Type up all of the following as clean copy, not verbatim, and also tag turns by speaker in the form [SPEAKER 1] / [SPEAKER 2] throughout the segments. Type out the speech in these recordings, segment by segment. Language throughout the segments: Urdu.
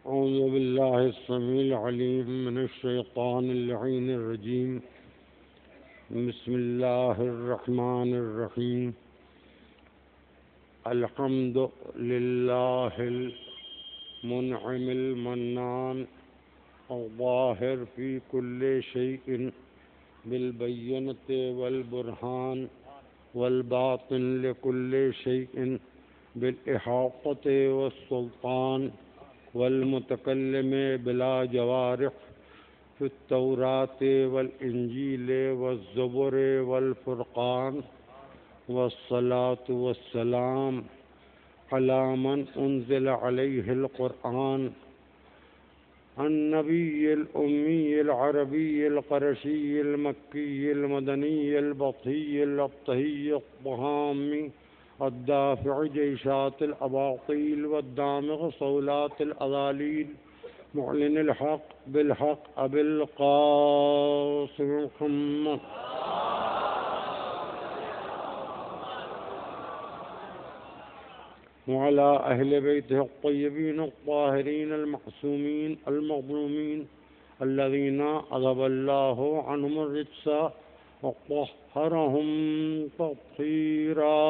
[SPEAKER 1] أعوذ بالله السميع العليم من الشيطان اللعين الرجيم. بسم الله الرحمن الرحيم. الحمد لله المنعم المنان الظاهر في كل شيء بالبينة والبرهان والباطن لكل شيء بالإحاطة والسلطان والمتكلم بلا جوارح في التوراة والإنجيل والزبر والفرقان. والصلاة والسلام على من أنزل عليه القرآن النبي الأمي العربي القرشي المكي المدني البطي الأبطهي الطهامي الدافع جيشات الأباطيل والدامغ صولات الأضاليل معلن الحق بالحق أبي القاسم محمد وعلى أهل بيته الطيبين الطاهرين المعصومين المظلومين الذين أذهب الله عنهم الرجس وطهرهم تطهيرا.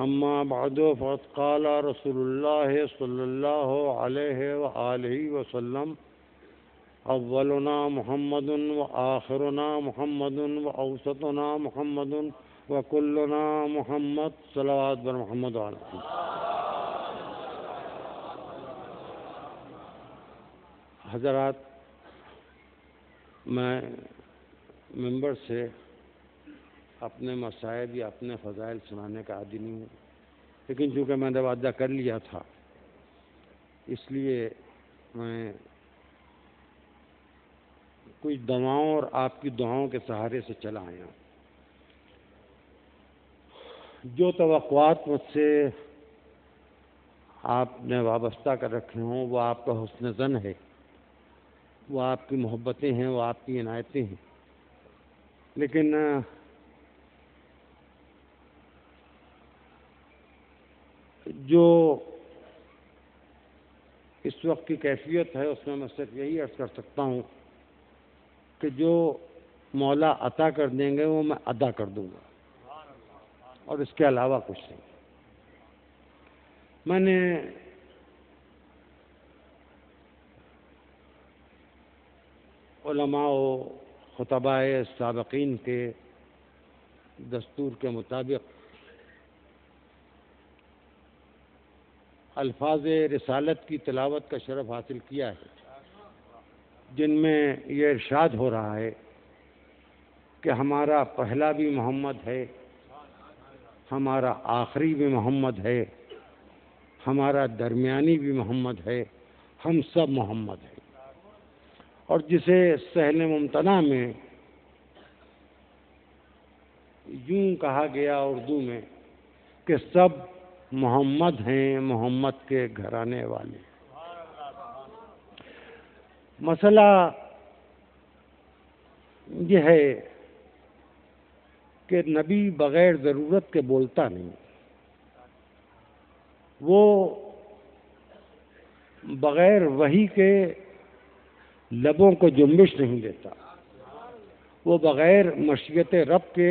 [SPEAKER 1] أما بعد فقد قال رسول الله صلى الله عليه وآله وسلم: أولنا محمد وآخرنا محمد وأوسطنا محمد وكلنا محمد. صلوات بر محمد علیہ. حضرات، میں ممبر سے اپنے مسائل یا اپنے فضائل سنانے کا عادی نہیں ہوں، لیکن چونکہ میں نے وعدہ کر لیا تھا اس لیے میں کچھ دعاؤں اور آپ کی دعاؤں کے سہارے سے چلا آیا ہوں. جو توقعات مجھ سے آپ نے وابستہ کر رکھے ہوں وہ آپ کا حسن ظن ہے، وہ آپ کی محبتیں ہیں، وہ آپ کی عنایتیں ہیں. لیکن جو اس وقت کی کیفیت ہے اس میں میں صرف یہی عرض کر سکتا ہوں کہ جو مولا عطا کر دیں گے وہ میں ادا کر دوں گا، اور اس کے علاوہ کچھ نہیں. میں نے علماء و خطباء سابقین کے دستور کے مطابق الفاظ رسالت کی تلاوت کا شرف حاصل کیا ہے، جن میں یہ ارشاد ہو رہا ہے کہ ہمارا پہلا بھی محمد ہے، ہمارا آخری بھی محمد ہے، ہمارا درمیانی بھی محمد ہے، ہم سب محمد ہیں. اور جسے سہل ممتنع میں یوں کہا گیا اردو میں کہ سب محمد ہیں، محمد کے گھرانے والے. مسئلہ یہ ہے کہ نبی بغیر ضرورت کے بولتا نہیں، وہ بغیر وحی کے لبوں کو جنبش نہیں دیتا، وہ بغیر مشیت رب کے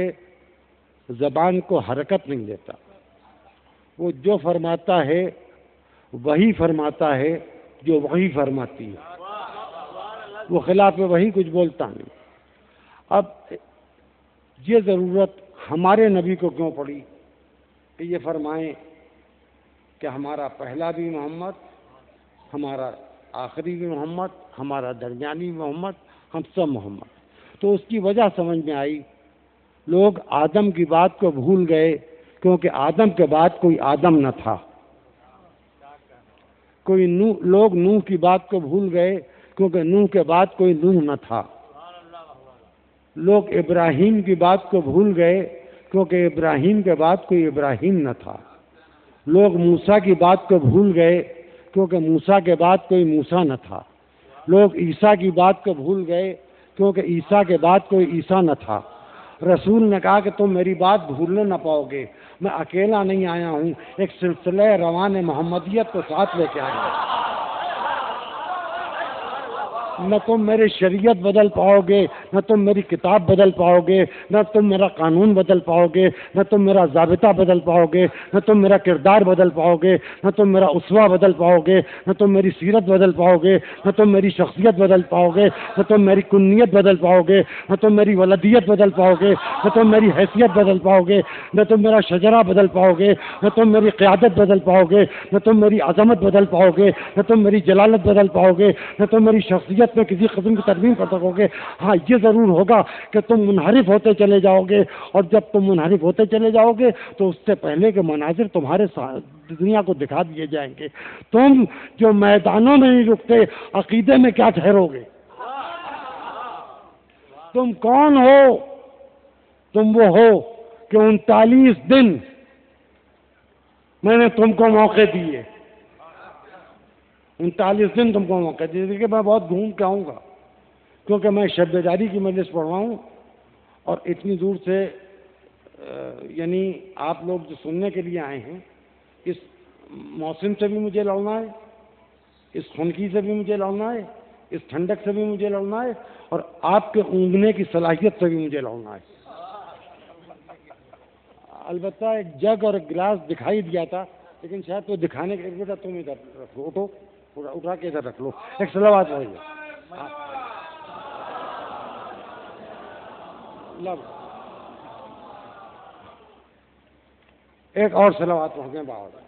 [SPEAKER 1] زبان کو حرکت نہیں دیتا. وہ جو فرماتا ہے وہی فرماتا ہے جو وہی فرماتی ہے، وہ خلاف وہی کچھ بولتا نہیں. اب یہ ضرورت ہمارے نبی کو کیوں پڑی کہ یہ فرمائیں کہ ہمارا پہلا بھی محمد، ہمارا آخری بھی محمد، ہمارا درمیانی بھی محمد، ہم سب محمد. تو اس کی وجہ سمجھ میں آئی. لوگ آدم کی بات کو بھول گئے کیونکہ آدم کے بعد کوئی آدم نہ تھا. لوگ نوح کی بات کو بھول گئے کیونکہ نوح کے بعد کوئی نوح نہ تھا. لوگ ابراہیم کی بات کو بھول گئے کیونکہ ابراہیم کے بعد کوئی ابراہیم نہ تھا. لوگ موسیٰ کی بات کو بھول گئے کیونکہ موسیٰ کے بعد کوئی موسیٰ نہ تھا. لوگ عیسیٰ کی بات کو بھول گئے کیونکہ عیسیٰ کے بعد کوئی عیسیٰ نہ تھا. رسول نے کہا کہ تم میری بات بھولنے نہ پاؤ گے، میں اکیلا نہیں آیا ہوں، ایک سلسلہ روان محمدیت کو ساتھ لے کے آیا ہوں۔ نہ تم میری شریعت بدل پاؤ گے، نہ تم میری کتاب بدل پاؤ گے، نہ تم میرا قانون بدل پاؤ گے، نہ تم میرا ضابطہ بدل پاؤ گے، نہ تم میرا کردار بدل پاؤ گے، نہ تم میرا اسوہ بدل پاؤ گے، نہ تم میری سیرت بدل پاؤ گے، نہ تم میری شخصیت بدل پاؤ گے، نہ تم میری کنیت بدل پاؤ گے، نہ تم میری ولدیت بدل پاؤ گے، نہ تم میری حیثیت بدل پاؤ گے، نہ تم میرا شجرہ بدل پاؤ گے، نہ تم میری قیادت بدل پاؤ گے، نہ تم میری عظمت بدل پاؤ گے، نہ تم میری جلالت بدل پاؤ گے، نہ تم میری شخصیت میں کسی قسم کی ترمیم کر سکو گے۔ ہاں یہ ضرور ہوگا کہ تم منحرف ہوتے چلے جاؤ گے، اور جب تم منحرف ہوتے چلے جاؤ گے تو اس سے پہلے کے مناظر تمہارے دنیا کو دکھا دیے جائیں گے۔ تم جو میدانوں میں نہیں رکتے، عقیدے میں کیا ٹھہرو گے؟ تم کون ہو؟ تم وہ ہو کہ 39 دن میں نے تم کو موقع دیے، 39 دن تم کو موقع دیے۔ دیکھیے میں بہت گھوم کے آؤں گا، کیونکہ میں شب بیداری کی مجلس پڑھ رہا ہوں، اور اتنی دور سے یعنی آپ لوگ جو سننے کے لیے آئے ہیں، اس موسم سے بھی مجھے لڑنا ہے، اس خنکی سے بھی مجھے لڑنا ہے، اس ٹھنڈک سے بھی مجھے لڑنا ہے، اور آپ کے اونگنے کی صلاحیت سے بھی مجھے لڑنا ہے۔ البتہ ایک جگ اور ایک گلاس دکھائی دیا تھا، لیکن شاید وہ دکھانے کے لیے تم ادھر رکھ لو، اٹھو اٹھا کے ادھر رکھ لو، ایک صلوات پڑھیے۔ ایک اور صلوات پڑھ دیں باہر۔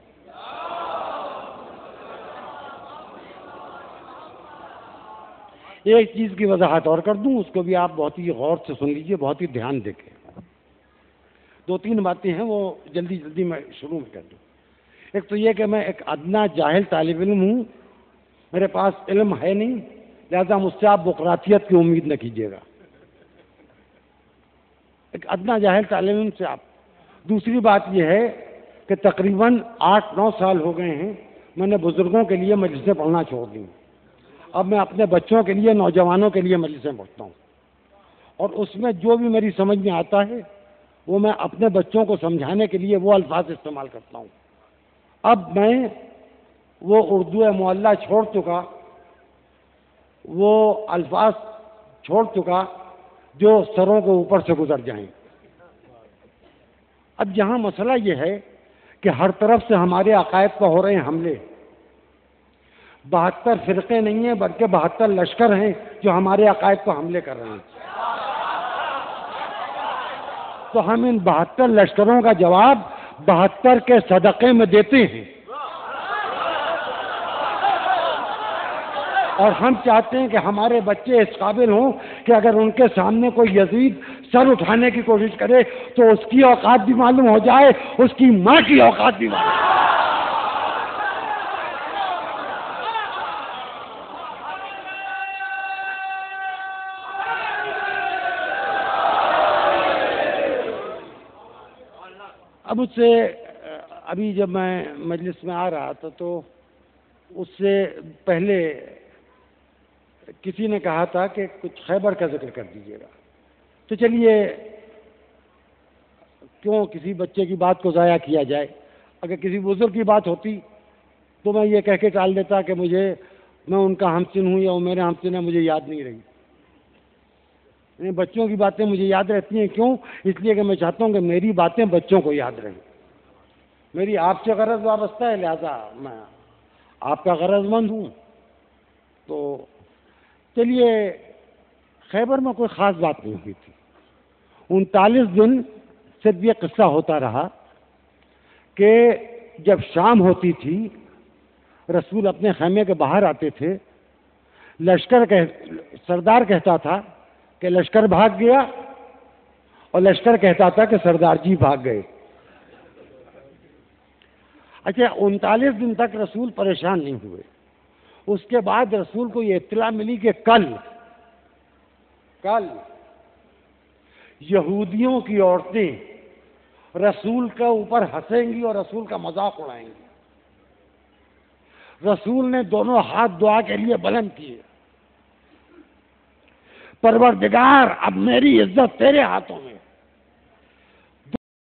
[SPEAKER 1] ایک چیز کی وضاحت اور کر دوں، اس کو بھی آپ بہت ہی غور سے سن لیجئے، بہت ہی دھیان دے کے۔ 2-3 باتیں ہیں وہ جلدی جلدی میں شروع میں کر دوں۔ ایک تو یہ کہ میں ایک ادنا جاہل طالب علم ہوں، میرے پاس علم ہے نہیں، لہذا مجھ سے آپ بقراطیت کی امید نہ کیجیے گا، ایک ادنا جاہل طالب علم سے آپ۔ دوسری بات یہ ہے کہ تقریباً 8-9 سال ہو گئے ہیں میں نے بزرگوں کے لیے مجلسیں پڑھنا چھوڑ دی، اب میں اپنے بچوں کے لیے، نوجوانوں کے لیے مجلسیں پڑھتا ہوں، اور اس میں جو بھی میری سمجھ میں آتا ہے وہ میں اپنے بچوں کو سمجھانے کے لیے وہ الفاظ استعمال کرتا ہوں۔ اب میں وہ اردو معلیٰ چھوڑ چکا، وہ الفاظ چھوڑ چکا جو سروں کو اوپر سے گزر جائیں۔ اب یہاں مسئلہ یہ ہے کہ ہر طرف سے ہمارے عقائد پر ہو رہے ہیں حملے۔ 72 فرقے نہیں ہیں بلکہ 72 لشکر ہیں جو ہمارے عقائد پر حملے کر رہے ہیں۔ تو ہم ان 72 لشکروں کا جواب 72 کے صدقے میں دیتے ہیں، اور ہم چاہتے ہیں کہ ہمارے بچے اس قابل ہوں کہ اگر ان کے سامنے کوئی یزید سر اٹھانے کی کوشش کرے تو اس کی اوقات بھی معلوم ہو جائے، اس کی ماں کی اوقات بھی معلوم ہو جائے۔ اب اس سے ابھی جب میں مجلس میں آ رہا تھا تو اس سے پہلے کسی نے کہا تھا کہ کچھ خیبر کا ذکر کر دیجیے گا، تو چلیے کیوں کسی بچے کی بات کو ضائع کیا جائے۔ اگر کسی بزرگ کی بات ہوتی تو میں یہ کہہ کے ٹال دیتا کہ میں ان کا ہمسن ہوں یا وہ میرے ہمسن ہے، مجھے یاد نہیں رہی۔ بچوں کی باتیں مجھے یاد رہتی ہیں، کیوں؟ اس لیے کہ میں چاہتا ہوں کہ میری باتیں بچوں کو یاد رہیں۔ میری آپ سے غرض وابستہ ہے، لہذا میں آپ کا غرض مند ہوں۔ تو چلیے، خیبر میں کوئی خاص بات نہیں ہوئی تھی۔ 39 دن صرف یہ قصہ ہوتا رہا کہ جب شام ہوتی تھی رسول اپنے خیمے کے باہر آتے تھے، سردار کہتا تھا کہ لشکر بھاگ گیا، اور لشکر کہتا تھا کہ سردار جی بھاگ گئے۔ اچھا، 39 دن تک رسول پریشان نہیں ہوئے۔ اس کے بعد رسول کو یہ اطلاع ملی کہ کل یہودیوں کی عورتیں رسول کے اوپر ہنسیں گی اور رسول کا مذاق اڑائیں گی۔ رسول نے دونوں ہاتھ دعا کے لیے بلند کیے، پروردگار اب میری عزت تیرے ہاتھوں میں،